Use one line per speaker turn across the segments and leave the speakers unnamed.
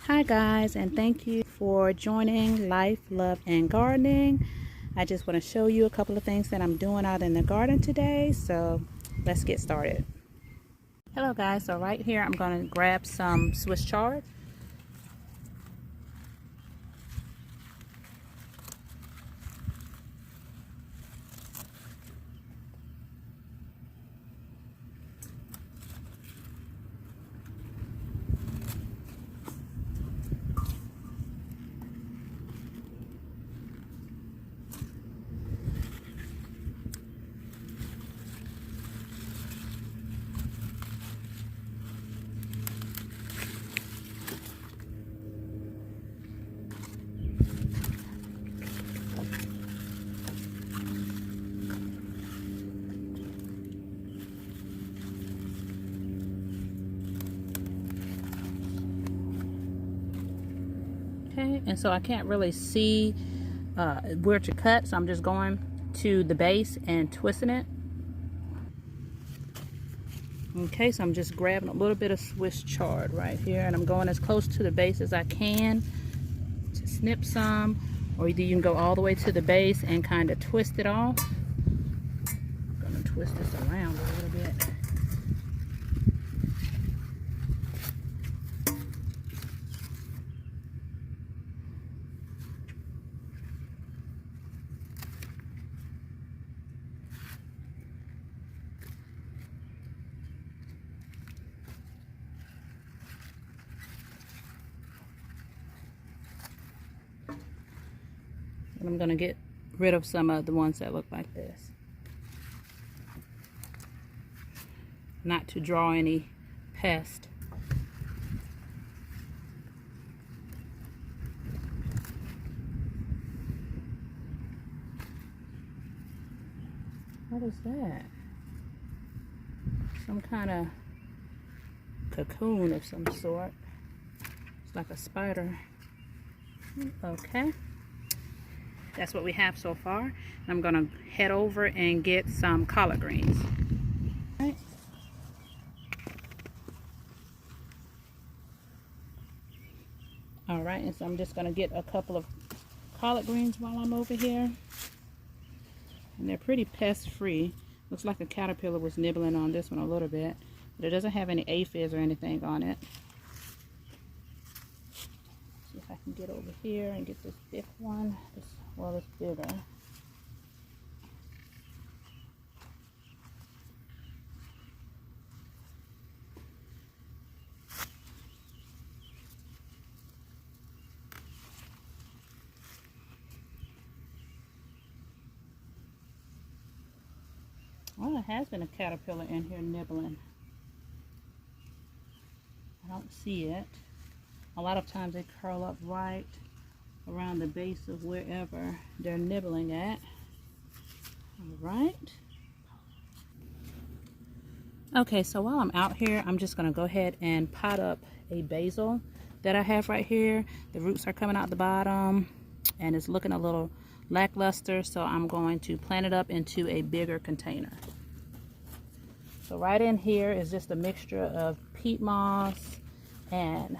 Hi guys, and thank you for joining Life, Love, and Gardening. I just want to show you a couple of things that I'm doing out in the garden today, so let's get started. Hello guys, so right here I'm going to grab some Swiss chard. Okay, and so I can't really see where to cut, so I'm just going to the base and twisting it. Okay, so I'm just grabbing a little bit of Swiss chard right here, and I'm going as close to the base as I can to snip some, or either you can go all the way to the base and kind of twist it off. I'm going to twist this around a little bit. And I'm going to get rid of some of the ones that look like this. Not to draw any pest. What is that? Some kind of cocoon of some sort. It's like a spider. Okay. That's what we have so far. I'm going to head over and get some collard greens. Right. Alright, and so I'm just going to get a couple of collard greens while I'm over here. And they're pretty pest free. Looks like a caterpillar was nibbling on this one a little bit, but it doesn't have any aphids or anything on it. See if I can get over here and get this thick one. Well, it's bigger. Well, there has been a caterpillar in here nibbling. I don't see it. A lot of times they curl up right around the base of wherever they're nibbling at. Alright. Okay, so while I'm out here, I'm just going to go ahead and pot up a basil that I have right here. The roots are coming out the bottom and it's looking a little lackluster, so I'm going to plant it up into a bigger container. So right in here is just a mixture of peat moss and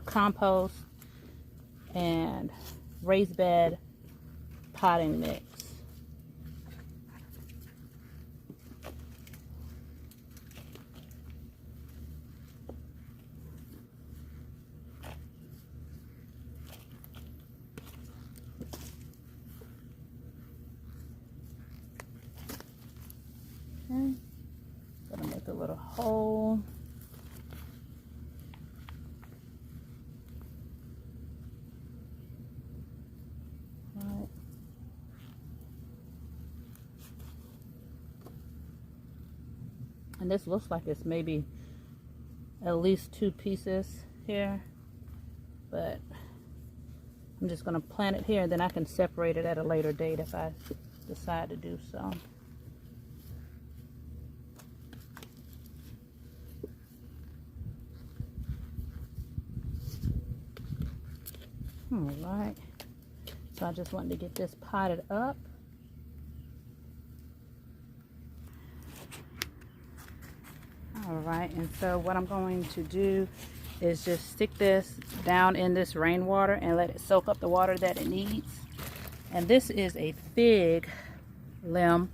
compost and raised bed potting mix. Okay. Gonna make a little hole. Right. And this looks like it's maybe at least 2 pieces here, but I'm just gonna plant it here and then I can separate it at a later date if I decide to do so. Alright, so I just wanted to get this potted up. Alright, and so what I'm going to do is just stick this down in this rainwater and let it soak up the water that it needs. And this is a fig limb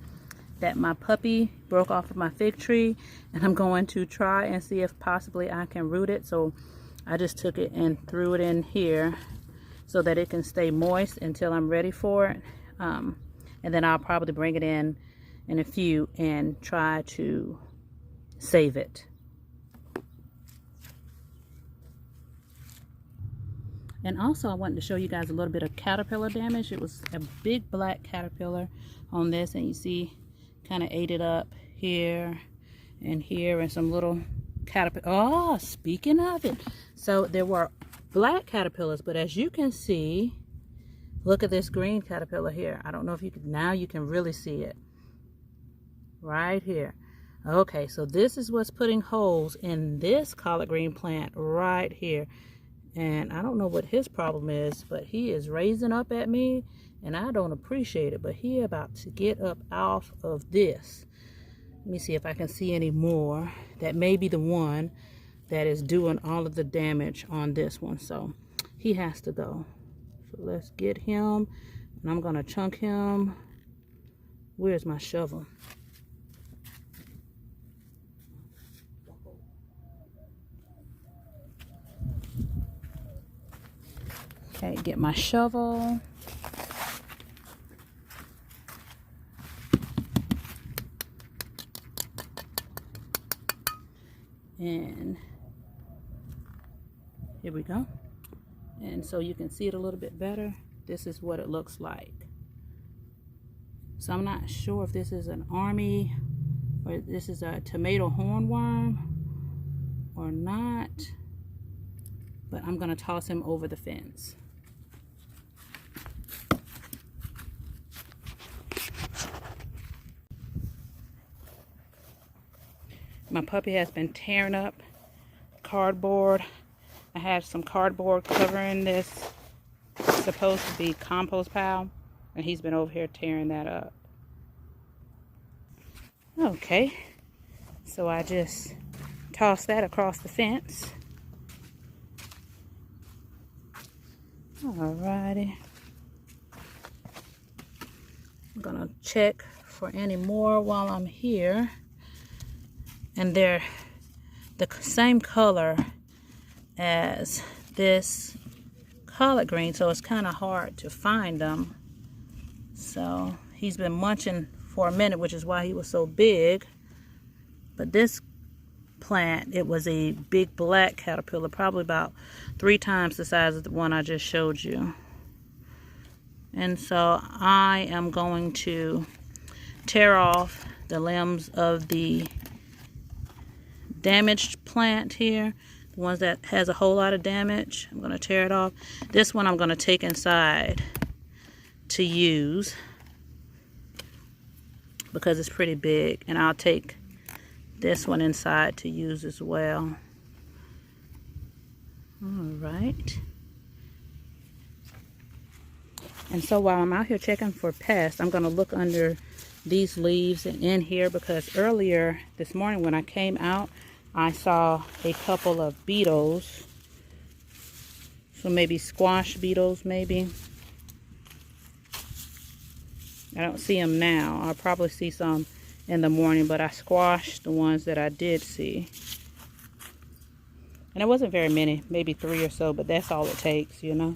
that my puppy broke off of my fig tree, and I'm going to try and see if possibly I can root it. So I just took it and threw it in here so that it can stay moist until I'm ready for it. And then I'll probably bring it in a few and try to save it. And also I wanted to show you guys a little bit of caterpillar damage. It was a big black caterpillar on this, and you see kind of ate it up here and here, and some little caterpillar. Oh, speaking of it, so there were black caterpillars, but as you can see, look at this green caterpillar here. I don't know if you can, now you can really see it right here. Okay, so this is what's putting holes in this collard green plant right here. And I don't know what his problem is, but he is raising up at me, and I don't appreciate it. But he about to get up off of this. Let me see if I can see any more. That may be the one that is doing all of the damage on this one. So he has to go. So let's get him, and I'm gonna chunk him. Where's my shovel? Okay, get my shovel. And here we go. And so you can see it a little bit better. This is what it looks like. So I'm not sure if this is an army or this is a tomato hornworm or not, but I'm gonna toss him over the fence. My puppy has been tearing up cardboard. I have some cardboard covering this. It's supposed to be compost pile, and he's been over here tearing that up. Okay, so I just tossed that across the fence. Alrighty. I'm gonna check for any more while I'm here. And they're the same color as this collard green, so it's kind of hard to find them. So he's been munching for a minute, which is why he was so big. But this plant, it was a big black caterpillar, probably about 3 times the size of the one I just showed you. And so I am going to tear off the limbs of the damaged plant here, the ones that has a whole lot of damage. I'm going to tear it off. This one I'm going to take inside to use because it's pretty big, and I'll take this one inside to use as well. All right. And so while I'm out here checking for pests, I'm going to look under these leaves and in here, because earlier this morning when I came out, I saw a couple of beetles. So maybe squash beetles, maybe. I don't see them now. I'll probably see some in the morning, but I squashed the ones that I did see. And it wasn't very many, maybe 3 or so, but that's all it takes, you know.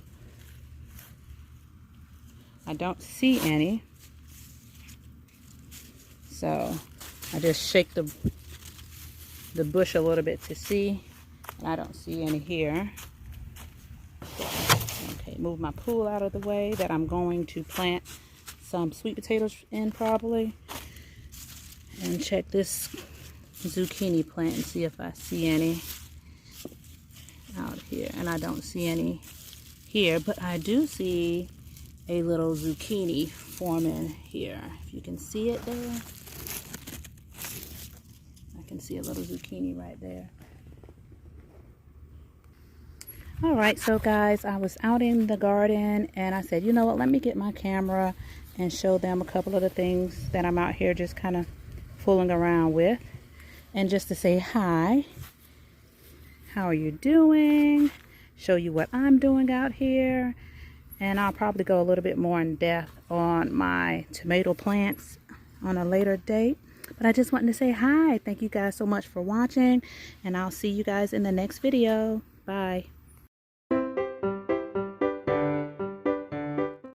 I don't see any. So I just shake the bush a little bit to see, and I don't see any here. Okay, move my pool out of the way that I'm going to plant some sweet potatoes in probably, and check this zucchini plant and see if I see any out here. And I don't see any here, but I do see a little zucchini forming here. If you can see it there, I can see a little zucchini right there. All right, so guys, I was out in the garden and I said, you know what, let me get my camera and show them a couple of the things that I'm out here just kind of fooling around with, and just to say hi. how are you doing, show you what I'm doing out here, and I'll probably go a little bit more in depth on my tomato plants on a later date. But I just wanted to say hi. Thank you guys so much for watching, and I'll see you guys in the next video. Bye.